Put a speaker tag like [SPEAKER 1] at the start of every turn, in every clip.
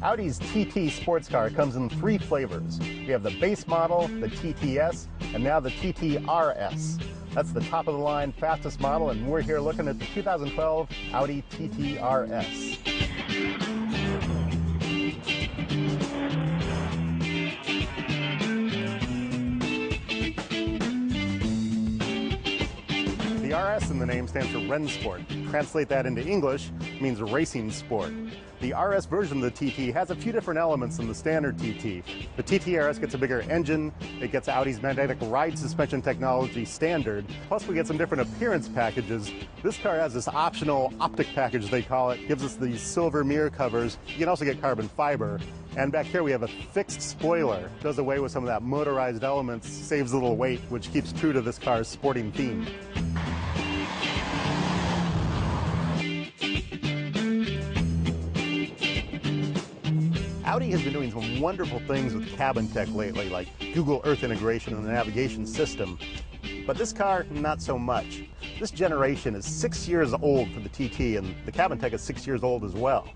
[SPEAKER 1] Audi's TT sports car comes in 3 flavors. We have the base model, the TTS, and now the TT RS. That's the top of the line, fastest model, and we're here looking at the 2012 Audi TT RS. The RS in the name stands for RennSport. Translate that into English, it means racing sport. The RS version of the TT has a few different elements than the standard TT. The TT RS gets a bigger engine, it gets Audi's magnetic ride suspension technology standard, plus we get some different appearance packages. This car has this optional optic package, they call it, gives us these silver mirror covers. You can also get carbon fiber. And back here we have a fixed spoiler. Does away with some of that motorized elements, saves a little weight, which keeps true to this car's sporting theme. Audi has been doing some wonderful things with cabin tech lately, like Google Earth integration and the navigation system. But this car, not so much. This generation is 6 years old for the TT, and the cabin tech is 6 years old as well.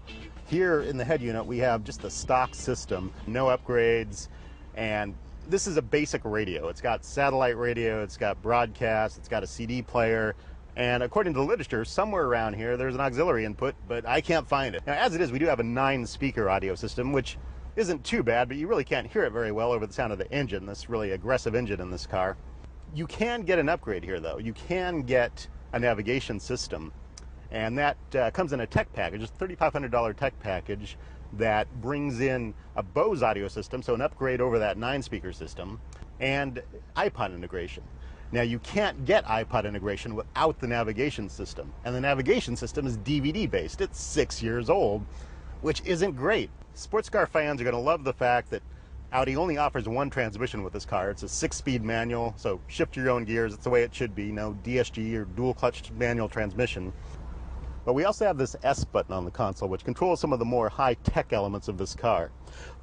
[SPEAKER 1] Here in the head unit, we have just the stock system, no upgrades, and this is a basic radio. It's got satellite radio, it's got broadcast, it's got a CD player, and according to the literature, somewhere around here there's an auxiliary input, but I can't find it. Now, as it is, we do have a 9-speaker audio system, which isn't too bad, but you really can't hear it very well over the sound of the engine, this really aggressive engine in this car. You can get an upgrade here, though. You can get a navigation system, and that comes in a tech package, a $3,500 tech package that brings in a Bose audio system, so an upgrade over that 9-speaker system, and iPod integration. Now, you can't get iPod integration without the navigation system, and the navigation system is DVD-based. It's 6 years old, which isn't great. Sports car fans are going to love the fact that Audi only offers one transmission with this car. It's a 6-speed manual, so shift your own gears. It's the way it should be, no DSG or dual-clutch manual transmission. But we also have this S button on the console, which controls some of the more high-tech elements of this car.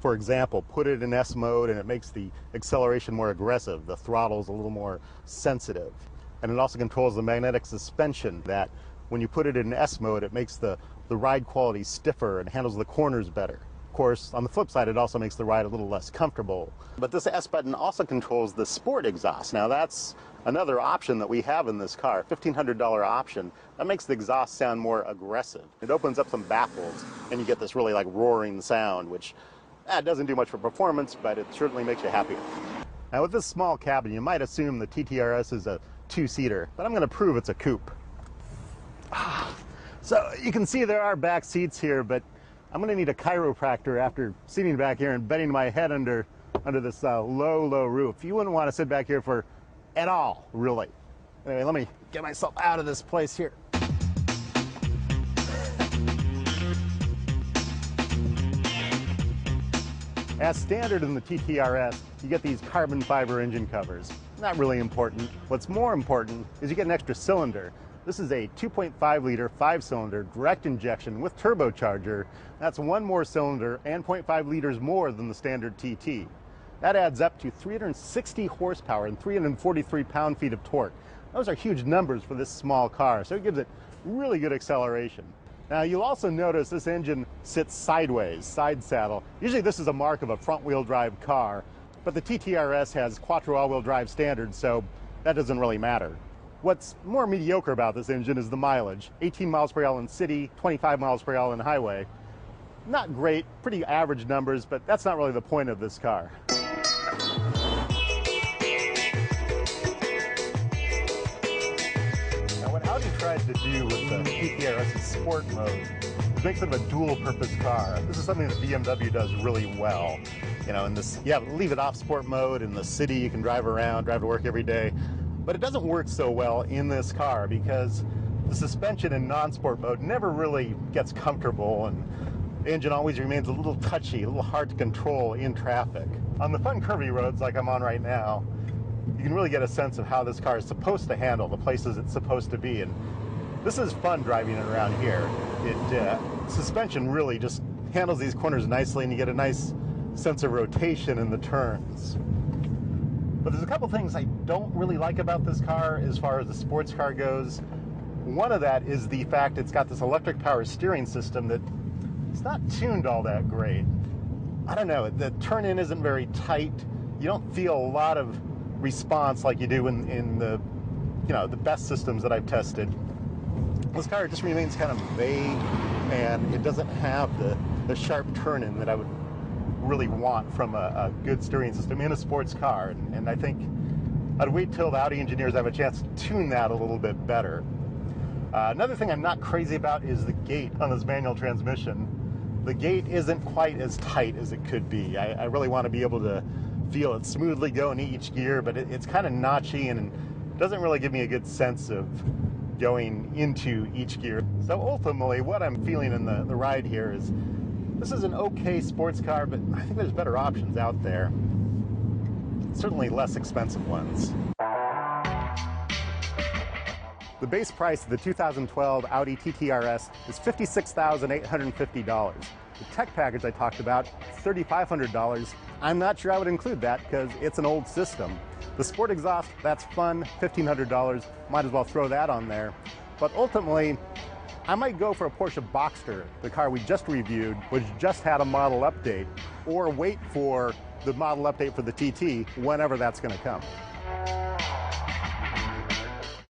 [SPEAKER 1] For example, put it in S mode and it makes the acceleration more aggressive. The throttle's a little more sensitive. And it also controls the magnetic suspension that when you put it in S mode, it makes the ride quality stiffer and handles the corners better. Of course, on the flip side, it also makes the ride a little less comfortable. But this S button also controls the sport exhaust. Now that's another option that we have in this car, $1,500 option. That makes the exhaust sound more aggressive. It opens up some baffles and you get this really like roaring sound, which doesn't do much for performance, but it certainly makes you happier. Now with this small cabin, you might assume the TT RS is a 2-seater, but I'm going to prove it's a coupe. So you can see there are back seats here, but I'm going to need a chiropractor after sitting back here and bending my head under this low roof. You wouldn't want to sit back here for at all, really. Anyway, let me get myself out of this place here. As standard in the TT RS, you get these carbon fiber engine covers. Not really important. What's more important is you get an extra cylinder. This is a 2.5-liter 5-cylinder direct injection with turbocharger. That's one more cylinder and 0.5 liters more than the standard TT. That adds up to 360 horsepower and 343 pound-feet of torque. Those are huge numbers for this small car, so it gives it really good acceleration. Now, you'll also notice this engine sits sideways, side saddle. Usually this is a mark of a front-wheel drive car, but the TT RS has quattro all-wheel drive standard, so that doesn't really matter. What's more mediocre about this engine is the mileage. 18 miles per gallon in city, 25 miles per gallon in highway. Not great, pretty average numbers, but that's not really the point of this car. Now, what Audi tried to do with the TT RS's sport mode is make sort of a dual-purpose car. This is something that BMW does really well. You know, in this, leave it off sport mode. In the city, you can drive around, drive to work every day. But it doesn't work so well in this car because the suspension in non-sport mode never really gets comfortable, and the engine always remains a little touchy, a little hard to control in traffic. On the fun curvy roads like I'm on right now, you can really get a sense of how this car is supposed to handle the places it's supposed to be, and this is fun driving it around here. Suspension really just handles these corners nicely, and you get a nice sense of rotation in the turns. But there's a couple things I don't really like about this car as far as the sports car goes. One of that is the fact it's got this electric power steering system that it's not tuned all that great. I don't know, the turn-in isn't very tight. You don't feel a lot of response like you do in the, the best systems that I've tested. This car just remains kind of vague, and it doesn't have the sharp turn-in that I would really want from a good steering system in a sports car. And I think I'd wait till the Audi engineers have a chance to tune that a little bit better. Another thing I'm not crazy about is the gate on this manual transmission. The gate isn't quite as tight as it could be. I really want to be able to feel it smoothly go in each gear, but it's kind of notchy and doesn't really give me a good sense of going into each gear. So ultimately, what I'm feeling in the ride here is this is an okay sports car, but I think there's better options out there. Certainly less expensive ones. The base price of the 2012 Audi TT RS is $56,850. The tech package I talked about, $3,500. I'm not sure I would include that because it's an old system. The sport exhaust, that's fun, $1,500. Might as well throw that on there. But ultimately, I might go for a Porsche Boxster, the car we just reviewed, which just had a model update, or wait for the model update for the TT whenever that's going to come.